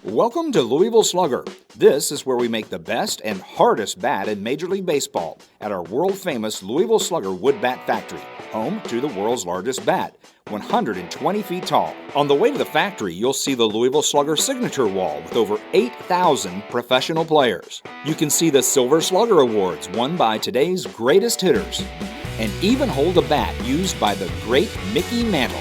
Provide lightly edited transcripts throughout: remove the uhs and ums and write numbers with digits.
Welcome to Louisville Slugger. This is where we make the best and hardest bat in Major League Baseball at our world-famous Louisville Slugger Wood Bat Factory, home to the world's largest bat, 120 feet tall. On the way to the factory, you'll see the Louisville Slugger signature wall with over 8,000 professional players. You can see the Silver Slugger Awards won by today's greatest hitters, and even hold a bat used by the great Mickey Mantle.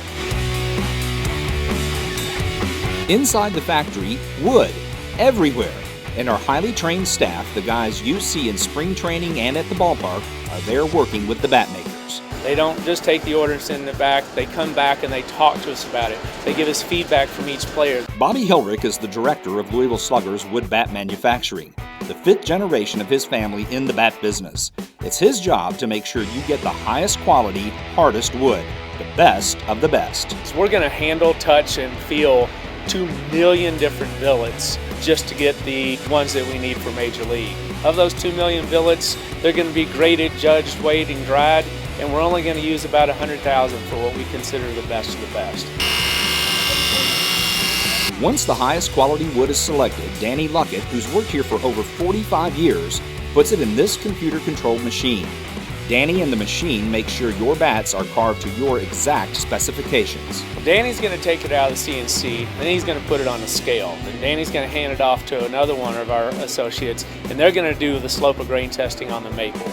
Inside the factory, wood everywhere, and our highly trained staff, the guys you see in spring training and at the ballpark, are there working with the bat makers. They don't just take the order and send it back, they come back and they talk to us about it. They give us feedback from each player. Bobby Hilrich is the director of Louisville Slugger's wood bat manufacturing, the 5th generation of his family in the bat business. It's his job to make sure you get the highest quality, hardest wood, the best of the best. So we're going to handle, touch, and feel 2 million different billets just to get the ones that we need for Major League. Of those 2 million billets, they're going to be graded, judged, weighed, and dried, and we're only going to use about 100,000 for what we consider the best of the best. Once the highest quality wood is selected, Danny Luckett, who's worked here for over 45 years, puts it in this computer-controlled machine. Danny and the machine make sure your bats are carved to your exact specifications. Danny's going to take it out of the CNC, and he's going to put it on a scale. And Danny's going to hand it off to another one of our associates, and they're going to do the slope of grain testing on the maple.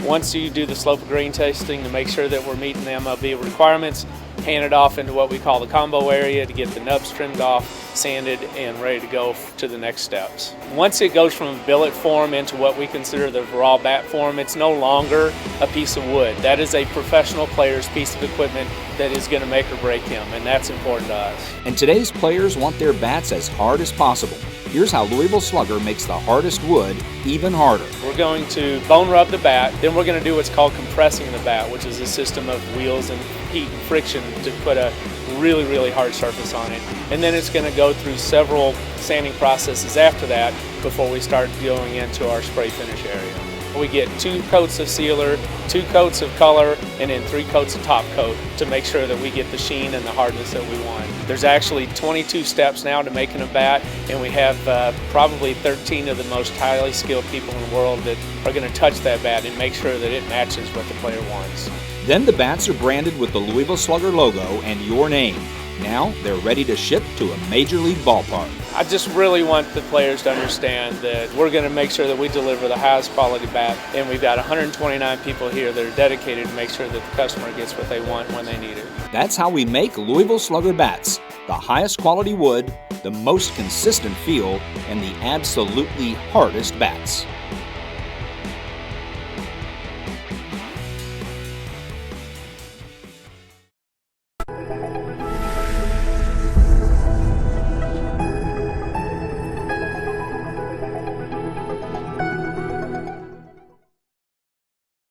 Once you do the slope of grain testing to make sure that we're meeting the MLB requirements, hand it off into what we call the combo area to get the nubs trimmed off, sanded, and ready to go to the next steps. Once it goes from billet form into what we consider the raw bat form, it's no longer a piece of wood. That is a professional player's piece of equipment that is going to make or break him, and that's important to us. And today's players want their bats as hard as possible. Here's how Louisville Slugger makes the hardest wood even harder. We're going to bone rub the bat, then we're going to do what's called compressing the bat, which is a system of wheels and heat and friction to put a really, really hard surface on it. And then it's going to go through several sanding processes after that before we start going into our spray finish area. We get 2 coats of sealer, 2 coats of color, and then 3 coats of top coat to make sure that we get the sheen and the hardness that we want. There's actually 22 steps now to making a bat, and we have probably 13 of the most highly skilled people in the world that are going to touch that bat and make sure that it matches what the player wants. Then the bats are branded with the Louisville Slugger logo and your name. Now they're ready to ship to a Major League ballpark. I just really want the players to understand that we're going to make sure that we deliver the highest quality bat, and we've got 129 people here that are dedicated to make sure that the customer gets what they want when they need it. That's how we make Louisville Slugger bats. The highest quality wood, the most consistent feel, and the absolutely hardest bats.